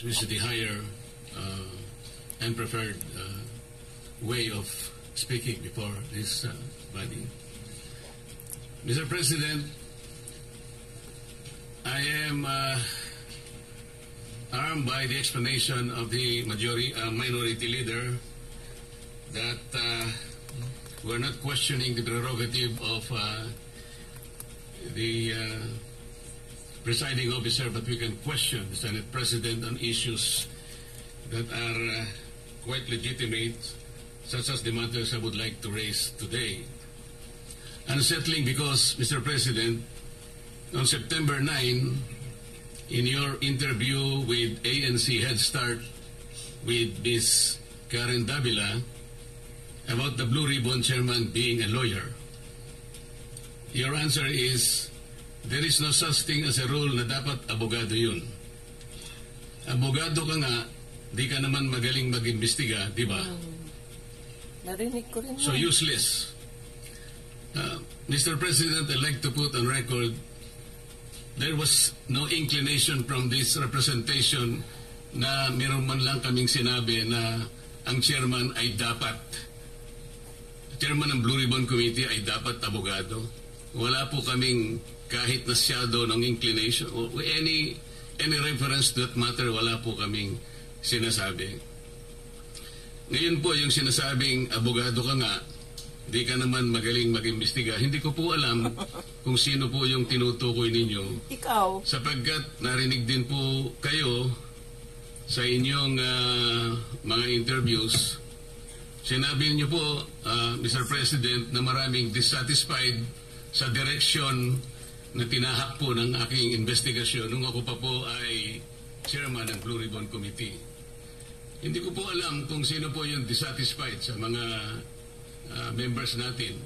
which is the higher and preferred way of speaking before this body. Mr. President, I am armed by the explanation of the minority leader that we're not questioning the prerogative of the presiding officer, but we can question the Senate President on issues that are quite legitimate, such as the matters I would like to raise today. Unsettling because, Mr. President, on September 9, in your interview with ANC Head Start with Ms. Karen Davila about the Blue Ribbon Chairman being a lawyer, your answer is, there is no such thing as a rule na dapat abogado yun. Abogado ka nga, di ka naman magaling mag-imbestiga, di ba? Narinig ko rin. So useless. Mr. President, I'd like to put on record, there was no inclination from this representation na meron man lang kaming sinabi na ang chairman ay dapat, chairman ng Blue Ribbon Committee ay dapat abogado. Wala po kaming kahit na shadow ng inclination o any reference to that matter, wala po kaming sinasabi. Ngayon po yung sinasabing abogado ka nga, di ka naman magaling mag-imbestiga. Hindi ko po alam kung sino po yung tinutukoy ninyo. Ikaw. Sapagkat narinig din po kayo sa inyong mga interviews. Sinabi niyo po, Mr. President, na maraming dissatisfied sa direction na tinahak po ng aking investigasyon nung ako pa po ay chairman ng Blue Ribbon Committee. Hindi ko po alam kung sino po yung dissatisfied sa mga members natin.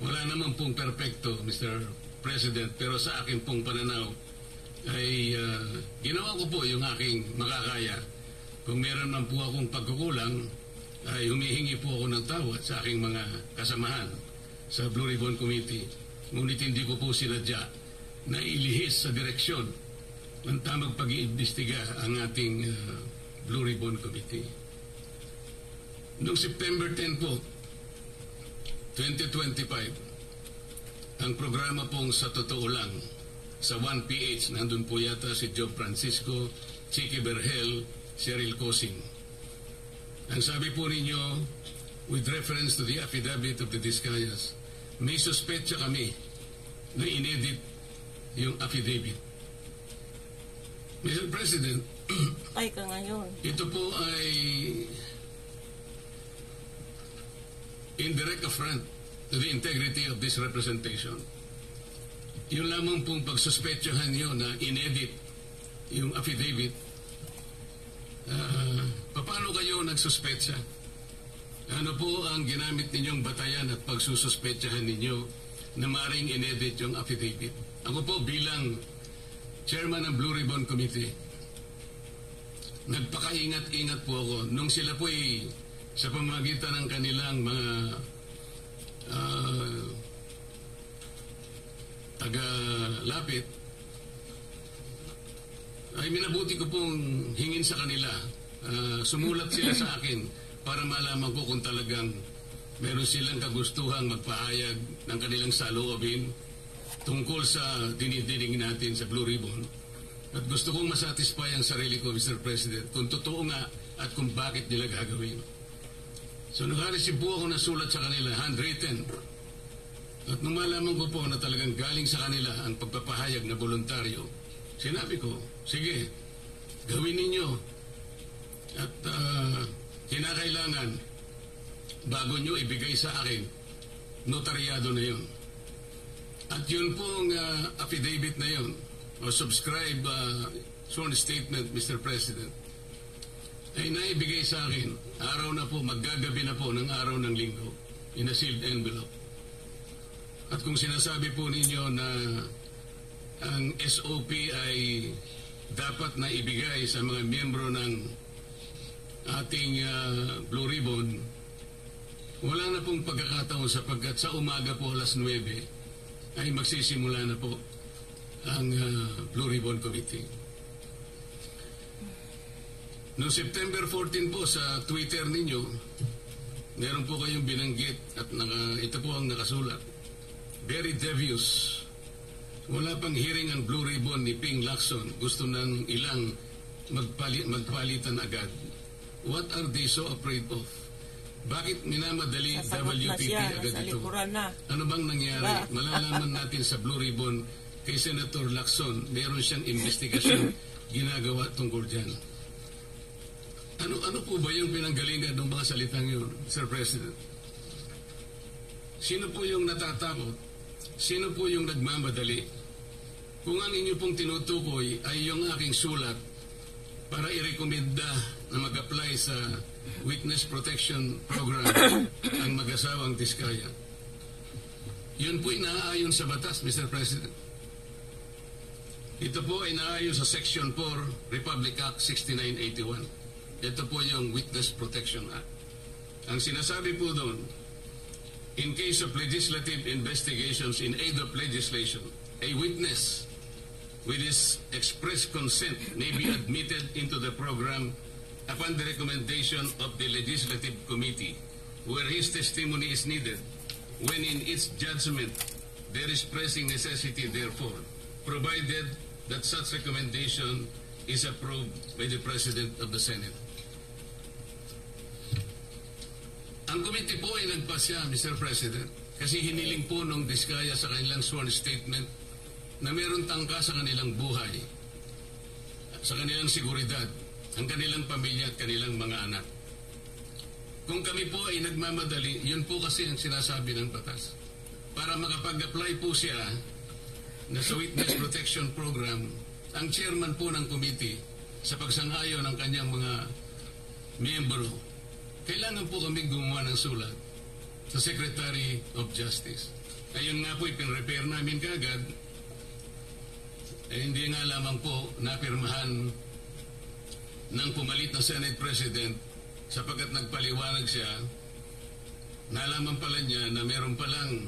Wala naman pong perfecto, Mr. President, pero sa akin pong pananaw ay ginawa ko po yung aking makakaya. Kung meron man po akong pagkukulang, ay humihingi po ako ng tawad sa aking mga kasamahan sa Blue Ribbon Committee. Ngunit hindi ko po sinadya na ilihis sa direksyon ng tamang pag-iimbestiga ang ating Blue Ribbon Committee. Noong September 10 po, 2025, ang programa pong Sa Totoo Lang, sa 1PH, nandun po yata si Job Francisco, Chicky Berhel, Cheryl Cosing. Ang sabi po ninyo, with reference to the affidavit of the Discayas, may suspetsa kami na inedit yung affidavit. Mr. President, ay ka ngayon. Ito po ay indirect affront to the integrity of this representation. Yung lamang pong pagsuspetsahan nyo na inedit yung affidavit, paano kayo nagsuspetsa? Ano po ang ginamit ninyong batayan at pagsususpetsahan ninyo na maring inedit yung affidavit? Ako po bilang chairman ng Blue Ribbon Committee, nagpakaingat-ingat po ako nung sila po ay sa pamamagitan ng kanilang mga taga-lapit, ay minabuti ko pong hingin sa kanila. Sumulat sila sa akin para malaman ko kung talagang meron silang kagustuhang magpahayag ng kanilang saloobin tungkol sa dinidinig natin sa Blue Ribbon. At gusto kong masatisfy ang sarili ko, Mr. President, kung totoo nga at kung bakit nila gagawin. So nag-receive po ako ng sulat sa kanila, handwritten. At nung malaman ko po na talagang galing sa kanila ang pagpapahayag na voluntaryo, sinabi ko, sige, gawin ninyo. At kinakailangan, bago nyo ibigay sa akin, notaryado na yun. At yun pong affidavit na yun, o subscribe sworn statement, Mr. President, ay naibigay sa akin, araw na po, maggagabi na po ng araw ng linggo, in a sealed envelope. At kung sinasabi po ninyo na ang SOP ay dapat na ibigay sa mga miyembro ng ating Blue Ribbon, wala na pong pagkakataon sapagkat sa umaga po alas 9 ay magsisimula na po ang Blue Ribbon Committee. Noong September 14 po sa Twitter ninyo, meron po kayong binanggit at ito po ang nakasulat. Very devious. Wala pang hearing ang Blue Ribbon ni Ping Lacson. Gusto ng ilang magpalitan agad. What are they so afraid of? Bakit minamadali Sasagot na WPP siya, agad nasa ito? likuran na. Ano bang nangyari? Malalaman natin sa Blue Ribbon kay Senator Lacson, meron siyang investigasyon ginagawa tungkol dyan. Ano po ba yung pinanggalingan ng mga salitang yun, Sir President? Sino po yung natatakot? Sino po yung nagmamadali? Kung ang inyo pong tinutukoy ay yung aking sulat para irekomenda na mag-apply sa Witness Protection Program ang mag-asawang Diskaya, yun po inaayon sa batas, Mr. President. Ito po ay inaayon sa Section 4, Republic Act 6981. Ito po yung Witness Protection Act. Ang sinasabi po doon, in case of legislative investigations in aid of legislation, a witness with his express consent may be admitted into the program upon the recommendation of the Legislative Committee where his testimony is needed when in its judgment there is pressing necessity therefore, provided that such recommendation is approved by the President of the Senate. Ang committee po ay nagpasya, Mr. President, kasi hiniling po nung Diskaya sa kanilang sworn statement na meron tangka sa kanilang buhay, sa kanilang seguridad, ang kanilang pamilya at kanilang mga anak. Kung kami po ay nagmamadali, yun po kasi ang sinasabi ng batas. Para makapag-apply po siya na sa Witness Protection Program, ang chairman po ng committee sa pagsang-ayon ng kanyang mga miyembro, kailangan po kami gumawa ng sulat sa Secretary of Justice. Ayun nga po, ipinrepair namin kaagad. Hindi nga lamang po napirmahan ng pumalit na Senate President sapagkat nagpaliwanag siya, nalaman pala niya na meron palang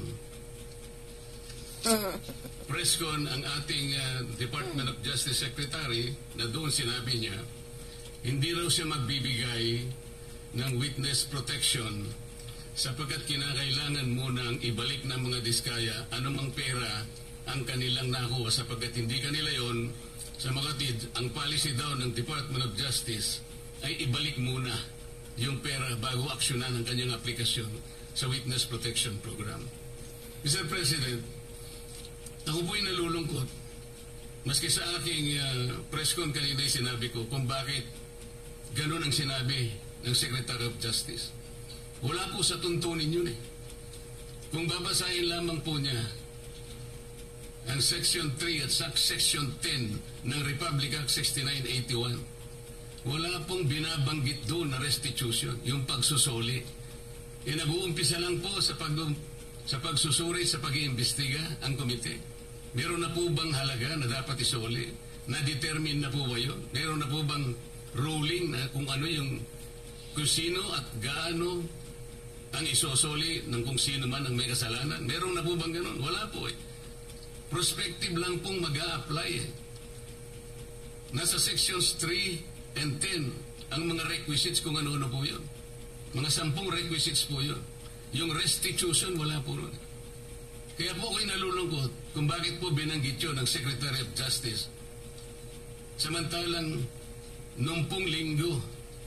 presscon ang ating Department of Justice Secretary na doon sinabi niya, hindi raw siya magbibigay ng witness protection sapagkat kinakailangan munang ibalik ng mga Diskaya anumang pera ang kanilang nakuha sapagkat hindi kanila yon. Sa makatid, ang policy daw ng Department of Justice ay ibalik muna yung pera bago aksyonan ang kanyang aplikasyon sa Witness Protection Program. Mr. President, ako po'y nalulungkot maski sa aking press con kanina sinabi ko kung bakit ganun ang sinabi ng Secretary of Justice. Wala po sa tuntunin yun eh. Kung babasahin lamang po niya ang Section 3 at Section 10 ng Republic Act 6981, wala pong binabanggit doon na restitution, yung pagsusuli. Nag-uumpisa lang po sa pagsusuri, sa pag-iimbestiga ang komite. Meron na po bang halaga na dapat isuli? Na-determine na po ba yun? Meron na po bang ruling na kung ano yung kung sino at gaano ang isosoli ng kung sino man ang may kasalanan? Meron na po bang ganun? Wala po eh. Prospective lang pong mag-a-apply eh. Nasa sections 3 and 10 ang mga requisites kung ano-ano po yun. Mga 10 requisites po yun. Yung restitution, wala po ron. Kaya po ako'y nalulungkot kung bakit po binanggit yun ng Secretary of Justice. Samantalang noong pong linggo,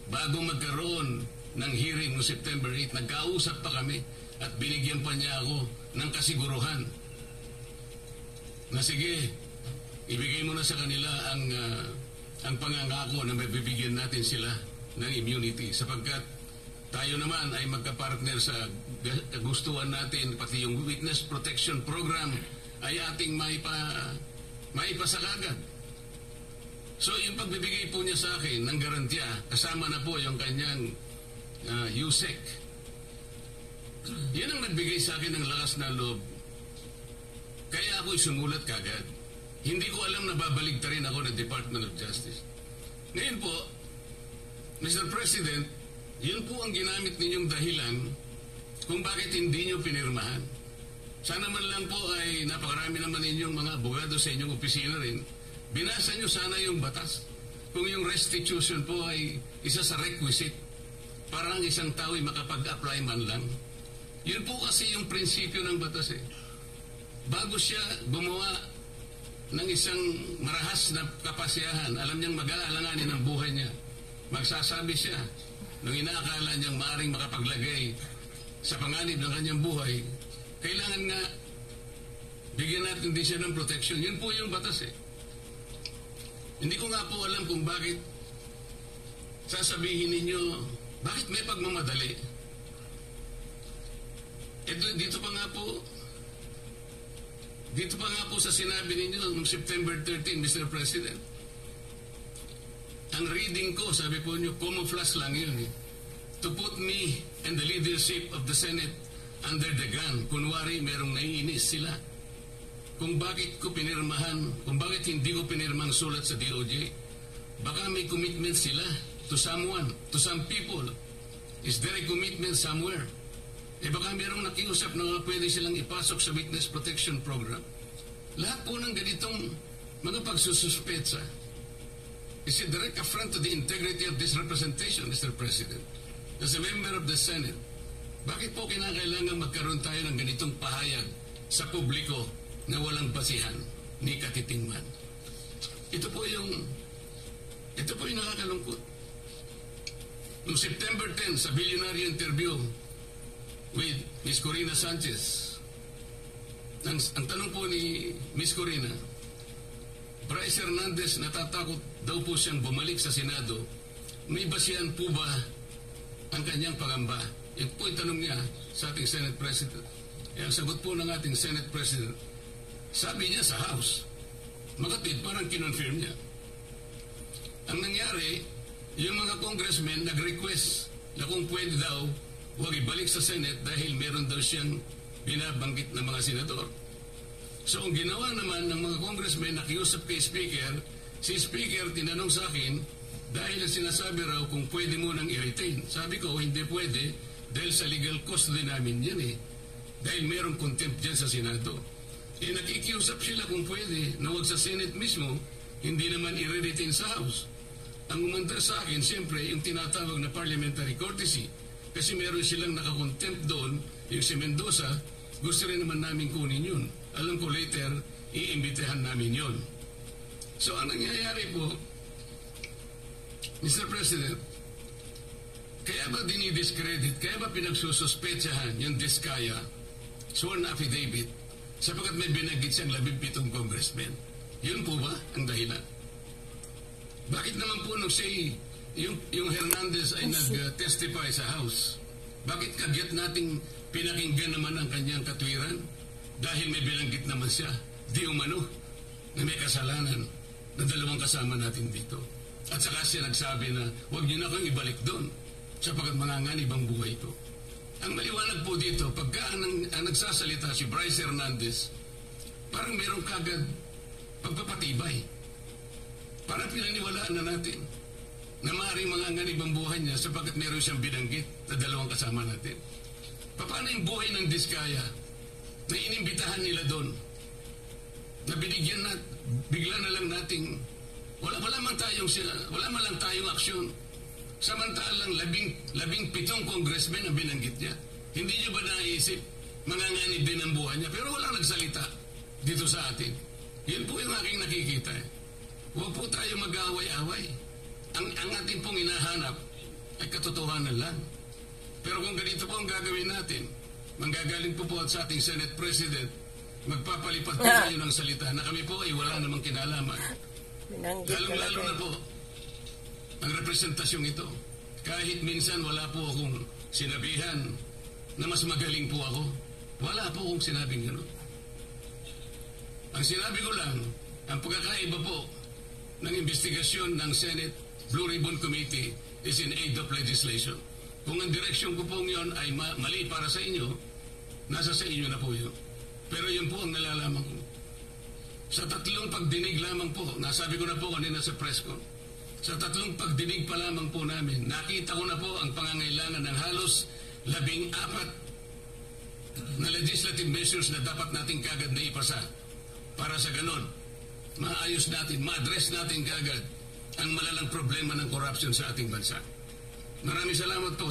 bago magkaroon ng hearing no September 8, nagkausap pa kami at binigyan pa niya ako ng kasiguruhan na sige, ibigay mo na sa kanila ang pangangako na mabibigyan natin sila ng immunity sapagkat tayo naman ay magkapartner sa gustuhan natin, pati yung Witness Protection Program ay ating maipasakagad. So yung pagbibigay po niya sa akin ng garantiya, kasama na po yung kanyang USEC. Yan ang nagbigay sa akin ng lakas na loob. Kaya ako'y sumulat kagad. Hindi ko alam na babaligtarin ako ng Department of Justice. Ngayon po, Mr. President, yun po ang ginamit ninyong dahilan kung bakit hindi nyo pinirmahan. Sana man lang po ay napakarami naman ninyong mga abogado sa inyong opisina rin. Binasa nyo sana yung batas. kung yung restitution po ay isa sa requisite para ang isang tao ay makapag-apply man lang. Yun po kasi yung prinsipyo ng batas eh. Bago siya gumawa ng isang marahas na kapasyahan, alam niyang mag-aalanganin ang buhay niya. Magsasabi siya, nung inaakala niyang maaaring makapaglagay sa panganib ng kanyang buhay, kailangan nga bigyan natin din siya ng protection. Yun po yung batas eh. Hindi ko nga po alam kung bakit sasabihin ninyo, bakit may pagmamadali? Dito pa nga po sa sinabi ninyo noong September 13, Mr. President. Ang reading ko, sabi po nyo, camouflage lang yun eh. To put me and the leadership of the Senate under the gun. Kunwari, merong naiinis sila. Kung bakit ko pinirmahan, kung bakit hindi ko pinirmang sulat sa DOJ. Baka may commitment sila to someone, to some people. Is there a commitment somewhere? Baka merong nakiusap na pwede silang ipasok sa Witness Protection Program. Lahat po ng ganitong mga pagsususpetsa is a direct affront to the integrity of this representation, Mr. President. As a member of the Senate, bakit po kinakailangan magkaroon tayo ng ganitong pahayag sa publiko na walang basihan ni katitingman? Ito po yung nakakalungkot. Noong September 10, sa billionaire interview with Ms. Corina Sanchez, ang tanong po ni Ms. Corina, Bryce Hernandez, natatakot daw po siyang bumalik sa Senado. May basihan po ba ang kanyang pangamba? Yan po yung tanong niya sa ating Senate President. Ang sagot po ng ating Senate President, sabi niya sa House, makatid, parang kinonfirm niya. Ang nangyari, yung mga congressmen nag-request na kung pwede daw huwag ibalik sa Senate dahil meron daw siyang binabanggit ng mga senador. So ang ginawa naman ng mga congressmen nakiusap kay Speaker, si Speaker tinanong sa akin dahil sinasabi raw kung pwede mo nang i-retain. Sabi ko, hindi pwede dahil sa legal custody namin yan eh. Dahil merong contempt dyan sa Senado. Nakikiusap sila kung pwede na huwag sa Senate mismo, hindi naman i-retain sa House. Ang umanda sa akin, siyempre, yung tinatawag na parliamentary courtesy. Kasi meron silang nakakontempt doon, yung si Mendoza, gusto rin naman namin kunin yun. Alam ko later, iimbitahan namin yun. So, ang nangyayari po, Mr. President, kaya ba dinidiscredit, kaya ba pinagsususpetsahan yung Diskaya sworn affidavit sapagkat may binagit siyang 17 congressmen? Yun po ba ang dahilan? Bakit naman po nung say yung Hernandez ay nag-testify sa House, bakit kagyat nating pinakinggan naman ang kanyang katwiran? Dahil may bilanggit naman siya, di umano, na may kasalanan na dalawang kasama natin dito. At saka siya nagsabi na, huwag niyo na kayong ibalik doon, sapagkat manganganib ang buhay ko. Ang maliwanag po dito, pagka ang nagsasalita si Bryce Hernandez, parang merong kagad pagpapatibay. Parang pinaniwalaan na natin na maaaring manganganib ang buhay niya sapagkat meron siyang binanggit na dalawang kasama natin. Paano yung buhay ng Diskaya na inimbitahan nila doon? Na binigyan na, bigla na lang nating, wala man lang tayong aksyon. Samantalang 17 congressmen ang binanggit niya. Hindi niyo ba naisip, manganganib din ang buhay niya? Pero walang nagsalita dito sa atin. Yun po yung aking nakikita. Huwag po tayo mag-away-away. Ang ating pong hinahanap ay katotohanan lang. Pero kung ganito po ang gagawin natin, manggagaling po sa ating Senate President, magpapalipat po tayo ng salita na kami po ay wala namang kinalaman. Lalong-lalo na po ang representasyong ito. Kahit minsan wala po akong sinabihan na mas magaling po ako. Wala po akong sinabing gano'n. Ang sinabi ko lang, ang pagkakaiba po ng investigasyon ng Senate Blue Ribbon Committee is in aid of legislation. Kung ang direksyon ko pong yun ay mali para sa inyo, nasa sa inyo na po yun. Pero yun po ang nalalaman ko. Sa 3 pagdinig lamang po, nasabi ko na po kanina sa press con, sa 3 pagdinig pa lamang po namin, nakita ko na po ang pangangailangan ng halos 14 na legislative measures na dapat natin kagad na ipasa para sa ganon. Maayos natin, ma-address natin kagad ang malalang problema ng corruption sa ating bansa. Maraming salamat po.